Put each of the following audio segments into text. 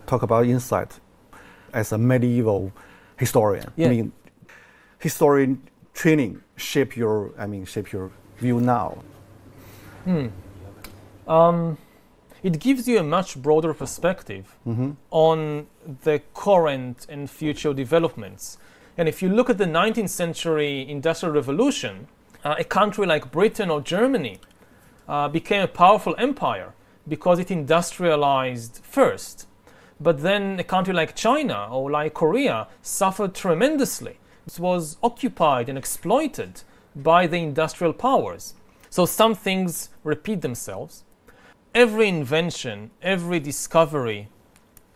talk about insight as a medieval historian. Yeah. I mean, historian training shape your view now. It gives you a much broader perspective on the current and future developments. And if you look at the 19th century Industrial Revolution, a country like Britain or Germany became a powerful empire because it industrialized first. But then a country like China or like Korea suffered tremendously. It was occupied and exploited by the industrial powers. So some things repeat themselves. Every invention, every discovery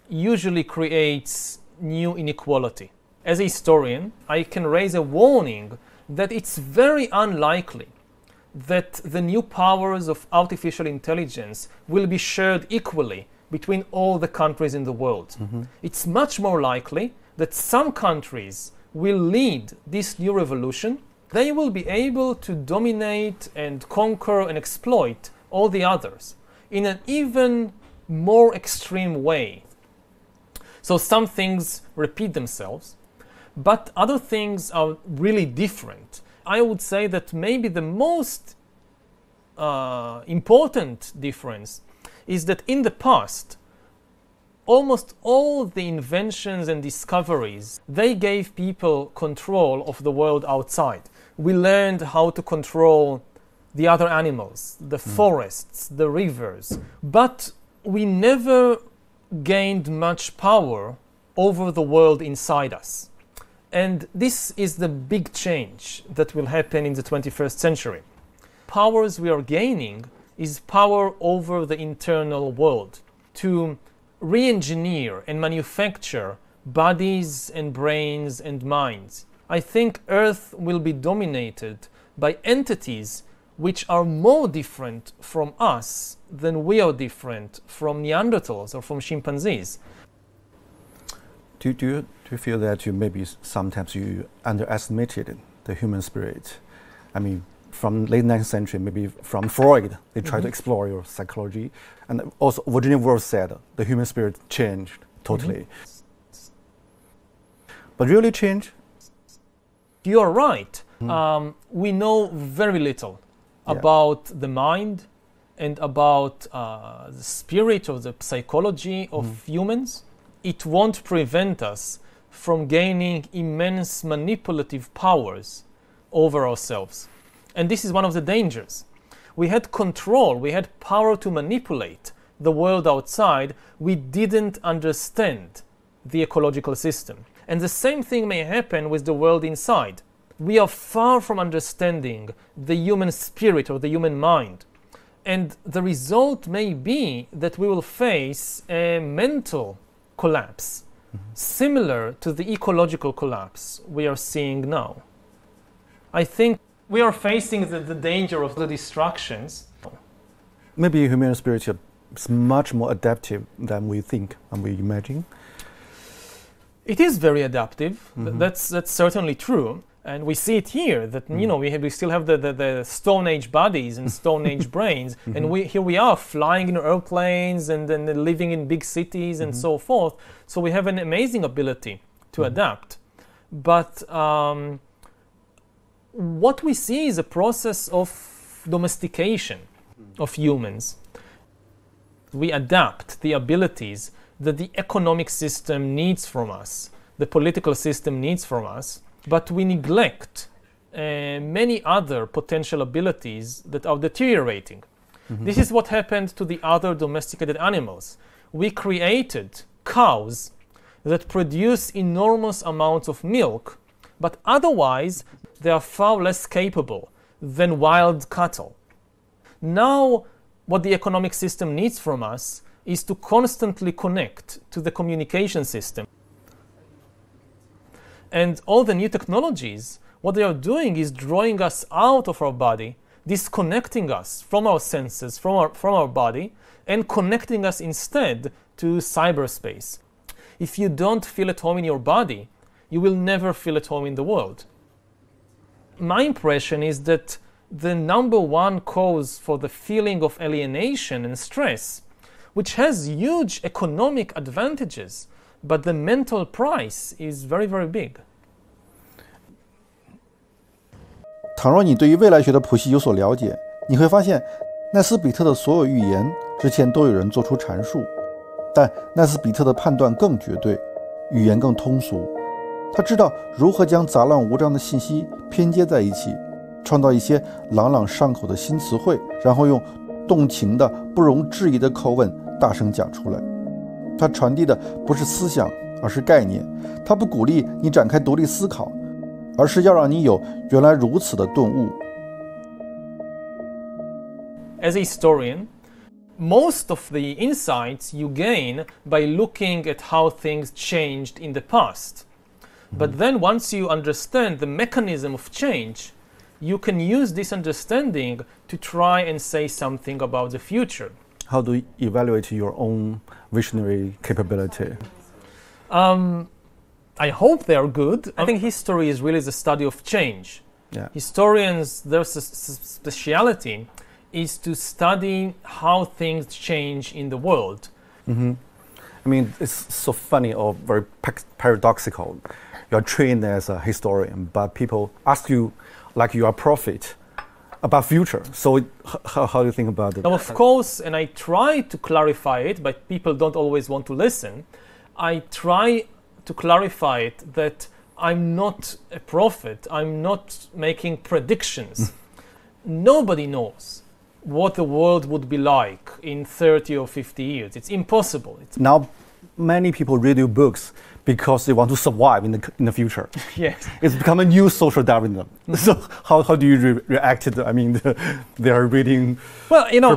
usually creates new inequality. As a historian, I can raise a warning that it's very unlikely that the new powers of artificial intelligence will be shared equally between all the countries in the world. It's much more likely that some countries will lead this new revolution. They will be able to dominate and conquer and exploit all the others in an even more extreme way. So some things repeat themselves, but other things are really different. I would say that maybe the most important difference is that in the past, almost all the inventions and discoveries, they gave people control of the world outside. We learned how to control the other animals, the forests, the rivers, but we never gained much power over the world inside us. And this is the big change that will happen in the 21st century. Powers we are gaining is power over the internal world, to re-engineer and manufacture bodies and brains and minds. I think Earth will be dominated by entities which are more different from us than we are different from Neanderthals or from chimpanzees. Do you feel that maybe sometimes you underestimated the human spirit? I mean, from late 19th century, maybe from Freud, they tried to explore your psychology. And also Virginia Woolf said the human spirit changed totally. But really change? You're right. We know very little about the mind and about the spirit or the psychology of humans. It won't prevent us from gaining immense manipulative powers over ourselves. And this is one of the dangers. We had control, we had power to manipulate the world outside. We didn't understand the ecological system. And the same thing may happen with the world inside. We are far from understanding the human spirit or the human mind. And the result may be that we will face a mental collapse, similar to the ecological collapse we are seeing now. I think we are facing the danger of the distractions. Maybe human spirit is much more adaptive than we think and we imagine. It is very adaptive. That's certainly true. And we see it here that we still have the Stone Age bodies and Stone Age brains, and here we are flying in airplanes and then living in big cities and so forth. So we have an amazing ability to adapt. But what we see is a process of domestication of humans. We adapt the abilities that the economic system needs from us, the political system needs from us, but we neglect many other potential abilities that are deteriorating. This is what happened to the other domesticated animals. We created cows that produce enormous amounts of milk, but otherwise they are far less capable than wild cattle. Now, what the economic system needs from us is to constantly connect to the communication system. And all the new technologies, what they are doing is drawing us out of our body, disconnecting us from our senses, from our body, and connecting us instead to cyberspace. If you don't feel at home in your body, you will never feel at home in the world. My impression is that the number one cause for the feeling of alienation and stress which has huge economic advantages, but the mental price is very, very big. 倘若你对于未来学的谱系有所了解，你会发现奈斯比特的所有预言之前都有人做出阐述，但奈斯比特的判断更绝对，语言更通俗。他知道如何将杂乱无章的信息拼接在一起，创造一些朗朗上口的新词汇，然后用动情的不容置疑的口吻大声讲出来。他传递的不是思想，而是概念。他不鼓励你展开独立思考，而是要让你有原来如此的顿悟。As a historian, most of the insights you gain by looking at how things changed in the past. But then once you understand the mechanism of change, you can use this understanding to try and say something about the future. How do you evaluate your own visionary capability? I hope they are good. I think history is really the study of change. Yeah. Historians, their speciality is to study how things change in the world. I mean, it's so funny or very paradoxical. You're trained as a historian, but people ask you like you are a prophet about future. So how do you think about it? Now, of course, and I try to clarify it, but people don't always want to listen. I try to clarify it that I'm not a prophet. I'm not making predictions. Nobody knows what the world would be like in 30 or 50 years. It's impossible. Now, many people read your books because they want to survive in the future. Yes. It's become a new social Darwinism. So how do you react to it? I mean, they are reading. Well, you know,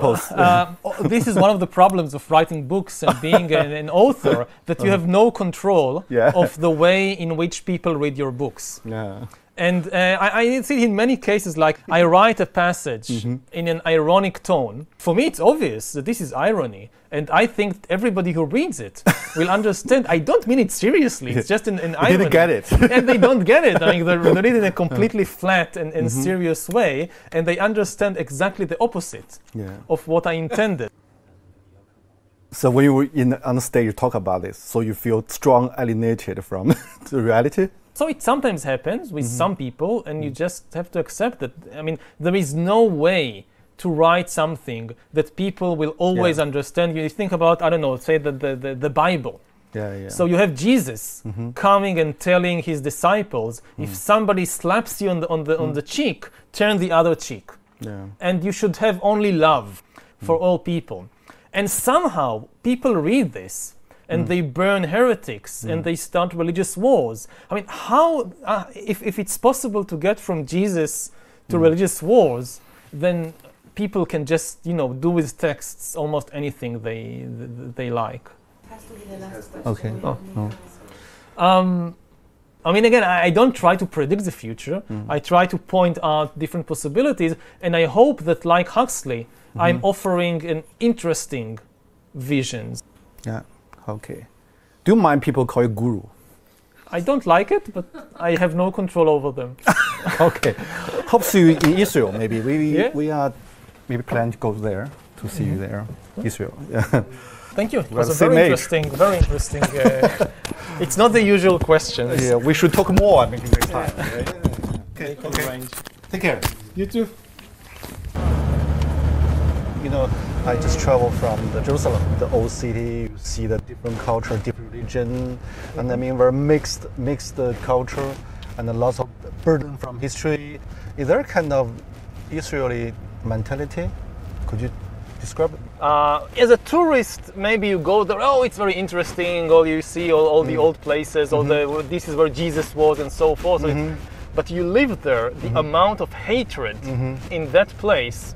this is one of the problems of writing books and being an author, that you have no control of the way in which people read your books. Yeah. And I see it in many cases, like I write a passage in an ironic tone. For me, it's obvious that this is irony. And I think everybody who reads it will understand. I don't mean it seriously. It's just an irony. They didn't get it. And they don't get it. I mean, they read it in a completely flat and serious way. And they understand exactly the opposite of what I intended. So when you were on the stage, you talk about this. So you feel strong alienated from the reality? So it sometimes happens with some people, and you just have to accept that. I mean, there is no way to write something that people will always understand. You think about, I don't know, say the Bible. So you have Jesus coming and telling his disciples, if somebody slaps you on the cheek, turn the other cheek. And you should have only love for all people. And somehow people read this and they burn heretics and they start religious wars. I mean, how, if it's possible to get from Jesus to religious wars, then people can just, you know, do with texts almost anything they like. Okay. I mean, again, I don't try to predict the future. I try to point out different possibilities, and I hope that, like Huxley, I'm offering an interesting visions. Yeah. Okay. Do you mind people call you guru? I don't like it, but I have no control over them. Okay. Hope to see you in Israel. Maybe we are planning to go there to see you there, Israel. Yeah. Thank you. It was a very interesting. It's not the usual questions. Yeah, we should talk more maybe next time. Okay. Take care. You too. You know, I just traveled from Jerusalem, the old city. You see the different culture, different religion, and I mean very mixed culture, and a lot of burden from history. Is there a kind of Israeli mentality? Could you describe it? As a tourist, maybe you go there. Oh, it's very interesting. Or you see all the old places. This is where Jesus was, and so forth. But you live there. The amount of hatred in that place.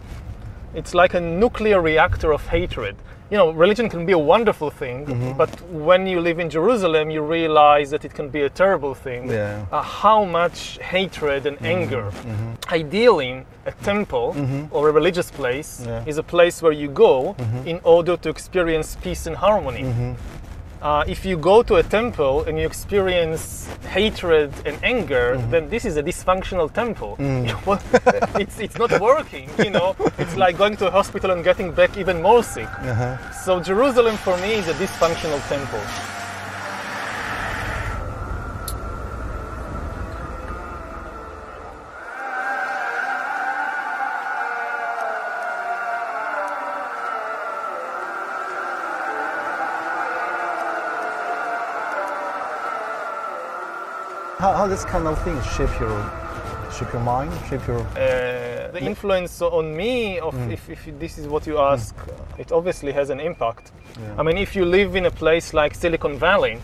It's like a nuclear reactor of hatred. You know, religion can be a wonderful thing, but when you live in Jerusalem, you realize that it can be a terrible thing. How much hatred and anger. Ideally, a temple or a religious place is a place where you go in order to experience peace and harmony. If you go to a temple and you experience hatred and anger, then this is a dysfunctional temple. It's not working, you know. It's like going to a hospital and getting back even more sick. So Jerusalem for me is a dysfunctional temple. How this kind of things shape your mind, shape your... The influence on me, of if this is what you ask, it obviously has an impact. I mean, if you live in a place like Silicon Valley,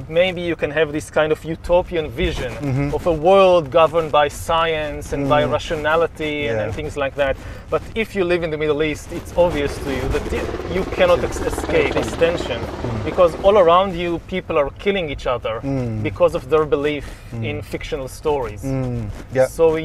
maybe you can have this kind of utopian vision of a world governed by science and by rationality and things like that. But if you live in the Middle East, it's obvious to you that you cannot escape this tension, because all around you people are killing each other because of their belief in fictional stories. So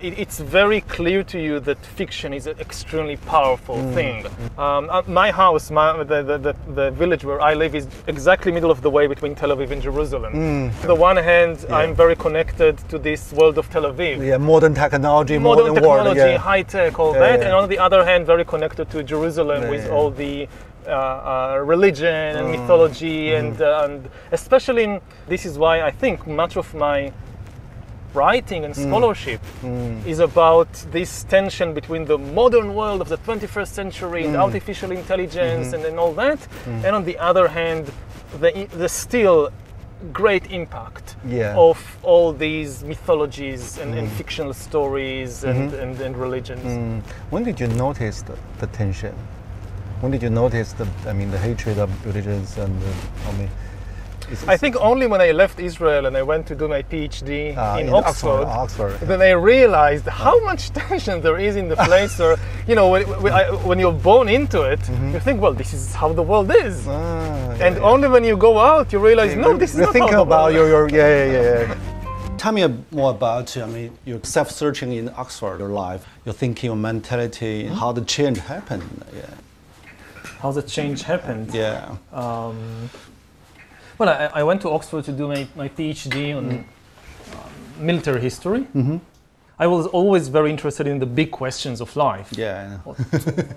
it's very clear to you that fiction is an extremely powerful thing. My house, the village where I live, is exactly middle of the way between Tel Aviv and Jerusalem. On the one hand, I'm very connected to this world of Tel Aviv. Modern technology, modern technology, high tech, all that. And on the other hand, very connected to Jerusalem with all the religion and mythology and especially this is why I think much of my writing and scholarship is about this tension between the modern world of the 21st century and artificial intelligence and all that, and on the other hand, the still great impact of all these mythologies and fictional stories and religions. When did you notice the tension? When did you notice the hatred of religions and I think only when I left Israel and I went to do my PhD in Oxford, then I realized how much tension there is in the place. Or, you know, when you're born into it, you think, well, this is how the world is. And only when you go out, you realize, no, this is not how the world is. Tell me more about, your self-searching in Oxford, your life, your thinking, your mentality, how the change happened. How the change happened? Well, I went to Oxford to do my PhD on military history. I was always very interested in the big questions of life.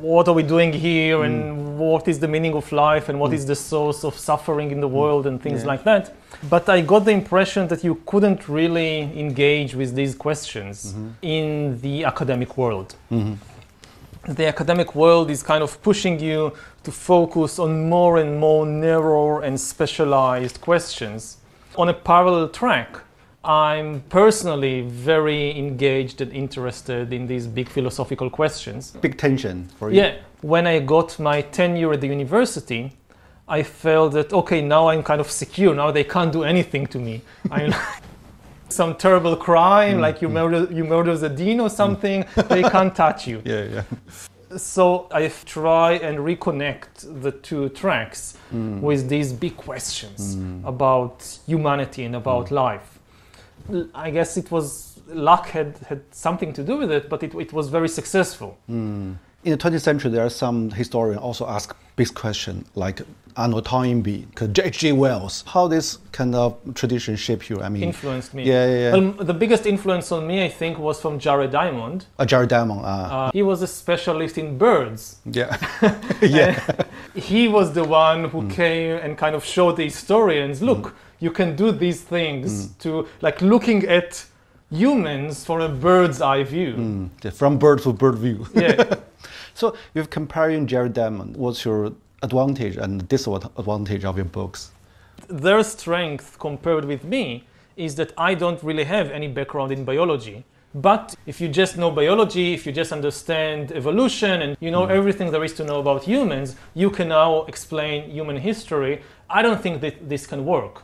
What are we doing here, and what is the meaning of life, and what is the source of suffering in the world, and things like that. But I got the impression that you couldn't really engage with these questions in the academic world. The academic world is kind of pushing you to focus on more and more narrow and specialized questions. On a parallel track, I'm personally very engaged and interested in these big philosophical questions. Big tension for you. Yeah. When I got my tenure at the university, I felt that, okay, now I'm kind of secure. Now they can't do anything to me. I'm some terrible crime, like you murder the dean or something, they can't touch you. So I try and reconnect the two tracks with these big questions about humanity and about life. I guess it was luck had something to do with it, but it was very successful. In the 20th century, there are some historians also ask big questions, like Arnold Toynbee, H.G. Wells. How this kind of tradition shaped you? Influenced me. Well, the biggest influence on me, I think, was from Jared Diamond. Jared Diamond. He was a specialist in birds. He was the one who came and kind of showed the historians, look, you can do these things to, like, looking at humans from a bird's eye view. From bird to bird view. So, if comparing Jared Diamond, what's your advantage and disadvantage of your books? Their strength compared with me is that I don't really have any background in biology. But if you just know biology, if you just understand evolution and you know everything there is to know about humans, you can now explain human history. I don't think that this can work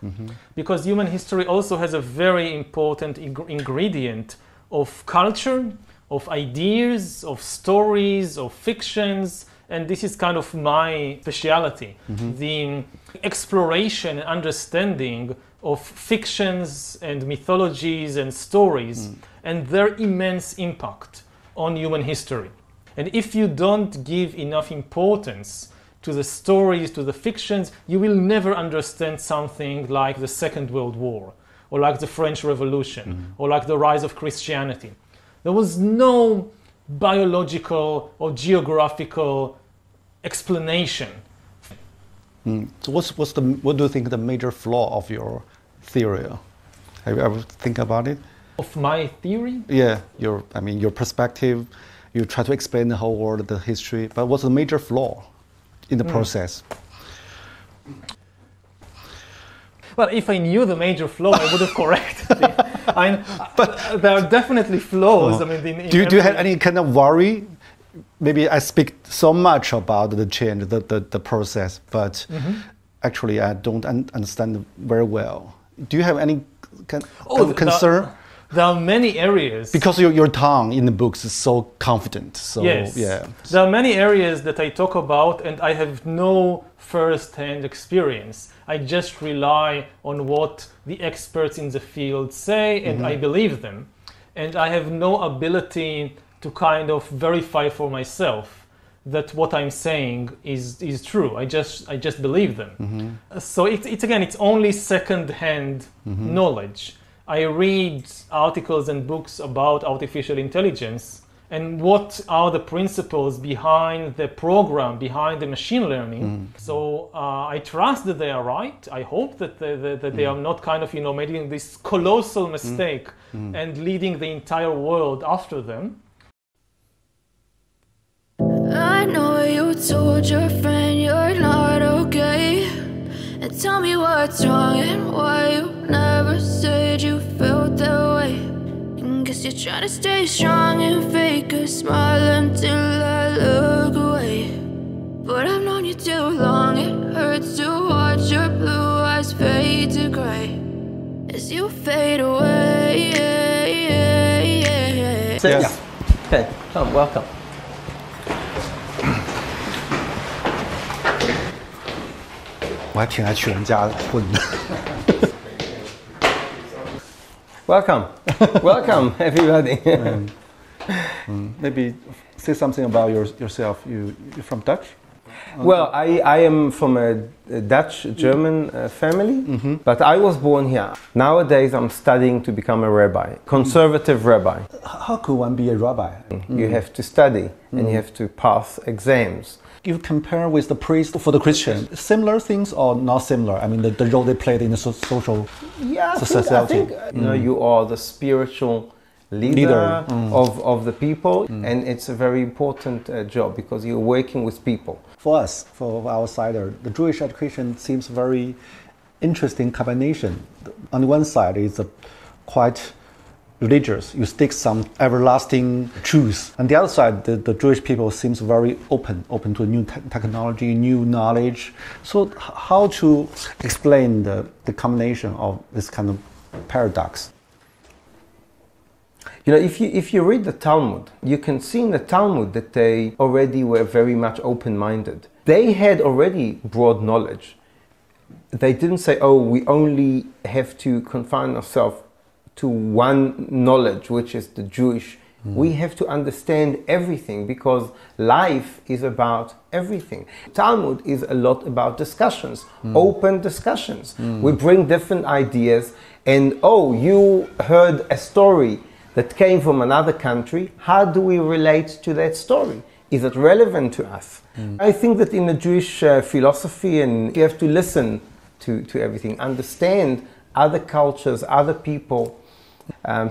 because human history also has a very important ingredient of culture, of ideas, of stories, of fictions, and this is kind of my speciality. The exploration and understanding of fictions and mythologies and stories and their immense impact on human history. And if you don't give enough importance to the stories, to the fictions, you will never understand something like the Second World War, or like the French Revolution, or like the rise of Christianity. There was no biological or geographical explanation. So what do you think the major flaw of your theory? Have you ever think about it? Of my theory? Yeah, your perspective. You try to explain the whole world, the history, but what's the major flaw in the process? Well, if I knew the major flaw, I would have corrected it. But there are definitely flaws. Do you have any kind of worry? Maybe I speak so much about the change, the process, but actually I don't understand very well. Do you have any kind of concern? There are many areas. Because your tongue in the books is so confident. So, yes. Yeah. There are many areas that I talk about and I have no first-hand experience. I just rely on what the experts in the field say and I believe them. And I have no ability to kind of verify for myself that what I'm saying is true. I just believe them. So it's only second-hand knowledge. I read articles and books about artificial intelligence and what are the principles behind the program, behind the machine learning. So I trust that they are right. I hope that they are not kind of, making this colossal mistake and leading the entire world after them. I know you told your friend you're not okay. And tell me what's wrong and why you never said you felt that way. And guess you're trying to stay strong and fake a smile until I look away. But I've known you too long, it hurts to watch your blue eyes fade to gray as you fade away. Yes. Okay, come, welcome. Welcome, welcome everybody. Maybe say something about yourself. You're from Dutch? Well, I am from a Dutch-German family, but I was born here. Nowadays I'm studying to become a rabbi, conservative rabbi. How could one be a rabbi? You have to study and you have to pass exams. You compare with the priest for the Christian, similar things or not similar? I mean, the role they played in the social society. I think you are the spiritual leader of the people, and it's a very important job because you're working with people. For us, for outsider, the Jewish education seems very interesting combination. On the one side, it's quite religious. You stick some everlasting truths. On the other side, the Jewish people seems very open to new technology, new knowledge. So how to explain the combination of this kind of paradox? If you read the Talmud, you can see in the Talmud that they already were very much open-minded. They had already broad knowledge. They didn't say, oh, we only have to confine ourselves to one knowledge, which is the Jewish. We have to understand everything because life is about everything. Talmud is a lot about discussions, open discussions. We bring different ideas and, oh, you heard a story that came from another country. How do we relate to that story? Is it relevant to us? I think that in the Jewish philosophy, and you have to listen to everything, understand other cultures, other people.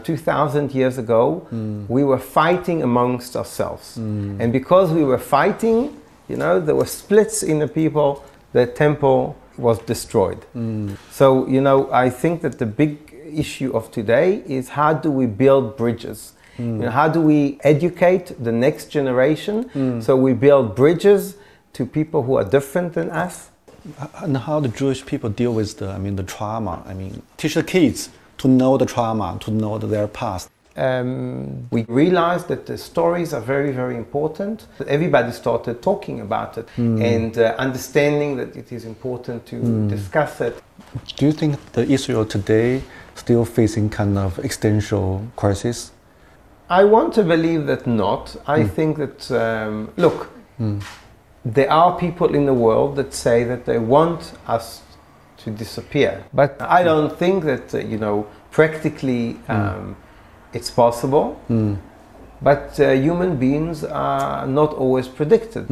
2,000 years ago, we were fighting amongst ourselves. And because we were fighting, there were splits in the people, the temple was destroyed. So, I think that the big issue of today is how do we build bridges? How do we educate the next generation? So we build bridges to people who are different than us. And how the Jewish people deal with the trauma? Teach the kids to know the trauma, to know their past. We realized that the stories are very, very important. Everybody started talking about it and understanding that it is important to discuss it. Do you think the Israel today still facing kind of existential crisis? I want to believe that not. I think that, look, there are people in the world that say that they want us to disappear. But I don't think that, practically it's possible. But human beings are not always predicted.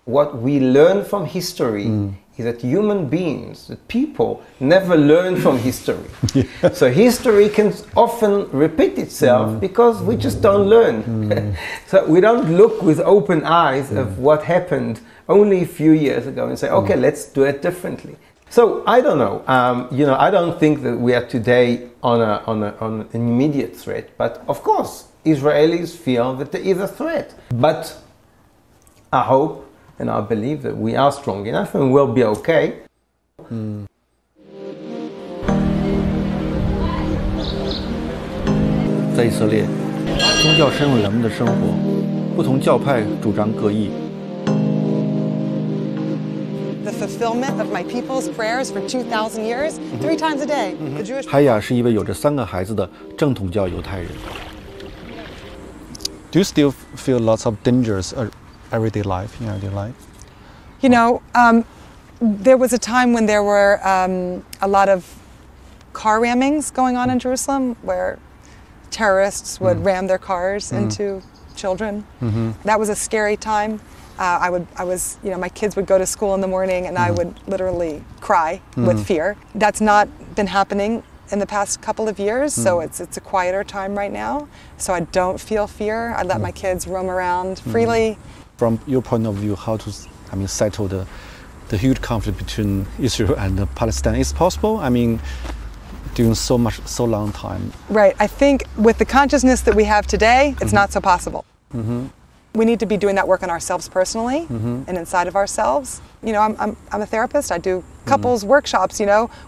What we learn from history is that human beings, that people, never learn from history. So history can often repeat itself because we just don't learn. So we don't look with open eyes of what happened only a few years ago and say, okay, let's do it differently. So I don't know. I don't think that we are today on an immediate threat. But of course, Israelis feel that there is a threat. But I hope and I believe that we are strong enough and we'll be okay. 在以色列，宗教深入人们的生活，不同教派主张各异。The fulfillment of my people's prayers for 2,000 years, 3 times a day. The Jewish. 海雅是一位有着3个孩子的正统教犹太人。Do you still feel lots of dangers everyday life in everyday life? There was a time when there were a lot of car rammings going on in Jerusalem, where terrorists would ram their cars into children. That was a scary time. My kids would go to school in the morning and I would literally cry with fear. That's not been happening in the past couple of years, so it's a quieter time right now. So I don't feel fear. I let my kids roam around freely. From your point of view, how to settle the huge conflict between Israel and Palestine is possible? During so long time. Right. I think with the consciousness that we have today, it's not so possible. We need to be doing that work on ourselves personally and inside of ourselves. I'm a therapist. I do couples workshops,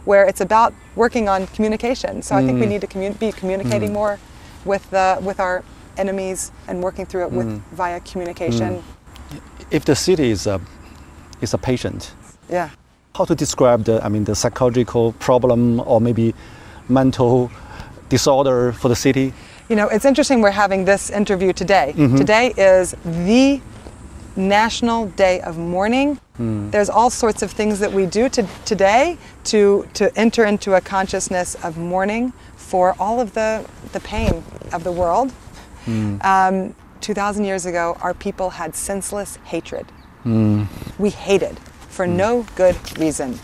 where it's about working on communication. So I think we need to be communicating more with our enemies and working through it via communication. If the city is a patient, yeah, how to describe the psychological problem or maybe mental disorder for the city? It's interesting we're having this interview today. Today is the National Day of Mourning. There's all sorts of things that we do today to enter into a consciousness of mourning for all of the pain of the world. 2,000 years ago, our people had senseless hatred. We hated for no good reason.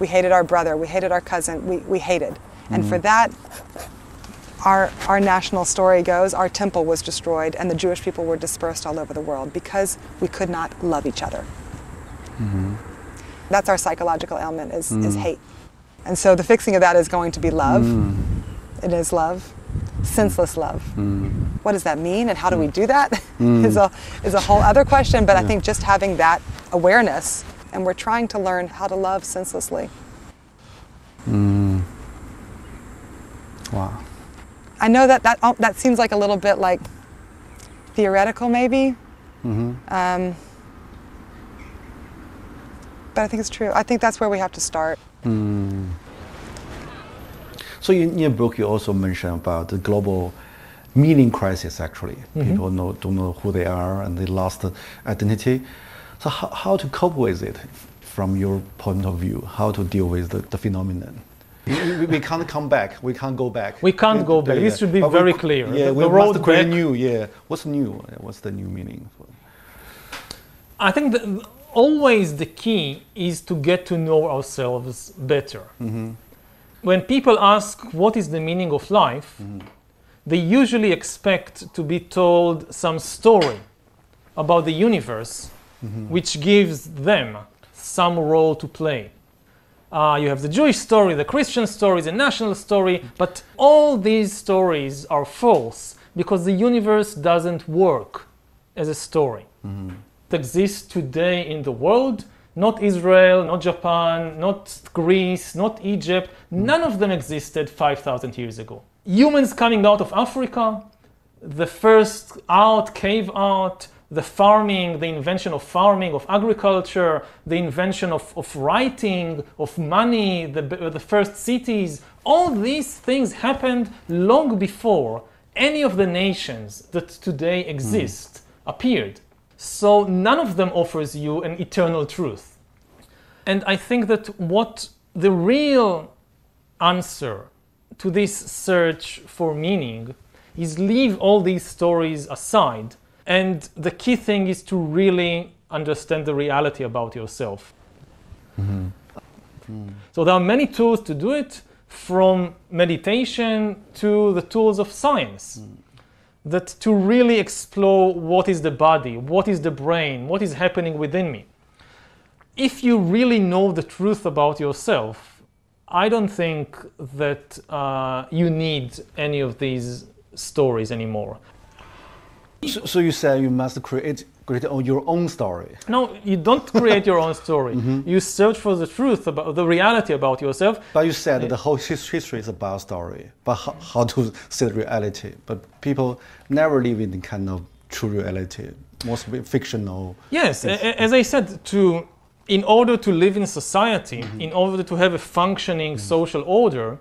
We hated our brother, we hated our cousin, we hated. And for that, our national story goes, our temple was destroyed and the Jewish people were dispersed all over the world because we could not love each other. That's our psychological ailment is hate. And so the fixing of that is going to be love. It is love, senseless love. What does that mean and how do we do that is a whole other question, but I think just having that awareness, and we're trying to learn how to love senselessly. Wow. I know that seems like a little bit like theoretical maybe, but I think it's true. I think that's where we have to start. So in your book you also mention about the global meaning crisis actually. People don't know who they are and they lost identity. So how to cope with it from your point of view? How to deal with the phenomenon? We can't come back. We can't go back. We can't go back. This should be very clear. Yeah, we must create new. Yeah, what's new? What's the new meaning? I think that always the key is to get to know ourselves better. When people ask what is the meaning of life, they usually expect to be told some story about the universe, which gives them some role to play. You have the Jewish story, the Christian story, the national story, but all these stories are false because the universe doesn't work as a story. It exists today in the world, not Israel, not Japan, not Greece, not Egypt. None of them existed 5,000 years ago. Humans coming out of Africa, the first cave art, the farming, the invention of farming, of agriculture, the invention of writing, of money, the first cities, all these things happened long before any of the nations that today exist appeared. So none of them offers you an eternal truth. And I think that what the real answer to this search for meaning is leave all these stories aside. And the key thing is to really understand the reality about yourself. So there are many tools to do it, from meditation to the tools of science, that to really explore what is the body, what is the brain, what is happening within me. If you really know the truth about yourself, I don't think that you need any of these stories anymore. So you say you must create your own story. No, you don't create your own story. You search for the truth, about the reality about yourself. But you said the whole history is about story, but how to see the reality. But people never live in the kind of true reality, mostly fictional. Yes, as I said, in order to live in society, in order to have a functioning social order,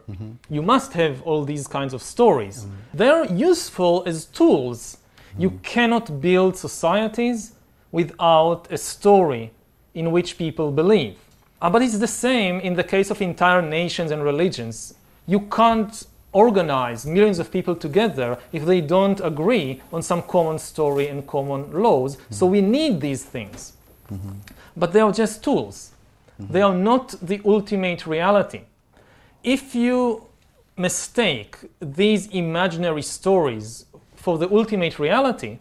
you must have all these kinds of stories. They're useful as tools. You cannot build societies without a story in which people believe. But it's the same in the case of entire nations and religions. You can't organize millions of people together if they don't agree on some common story and common laws. So we need these things. But they are just tools. They are not the ultimate reality. If you mistake these imaginary stories for the ultimate reality,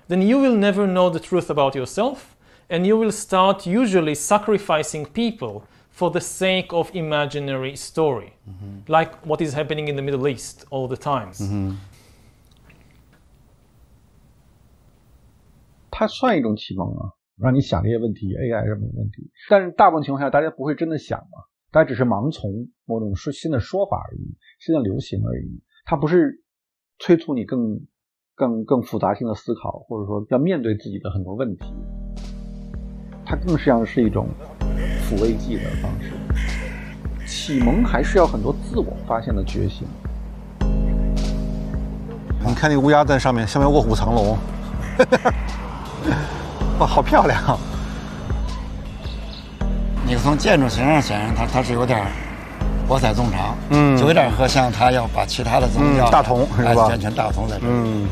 then you will never know the truth about yourself, and you will start usually sacrificing people for the sake of imaginary story, like what is happening in the Middle East all the times. 它算一种启蒙啊，让你想这些问题 ，AI 什么问题，但是大部分情况下大家不会真的想嘛，大家只是盲从某种新的说法而已，新的流行而已，它不是催促你更复杂性的思考，或者说要面对自己的很多问题，它更像是一种抚慰剂的方式。启蒙还是要很多自我发现的觉醒。你看那个乌鸦在上面，下面卧虎藏龙，哇，好漂亮！你从建筑形上显然它是有点博采众长，就有点和像他要把其他的宗教大同是吧？完全大同在这里。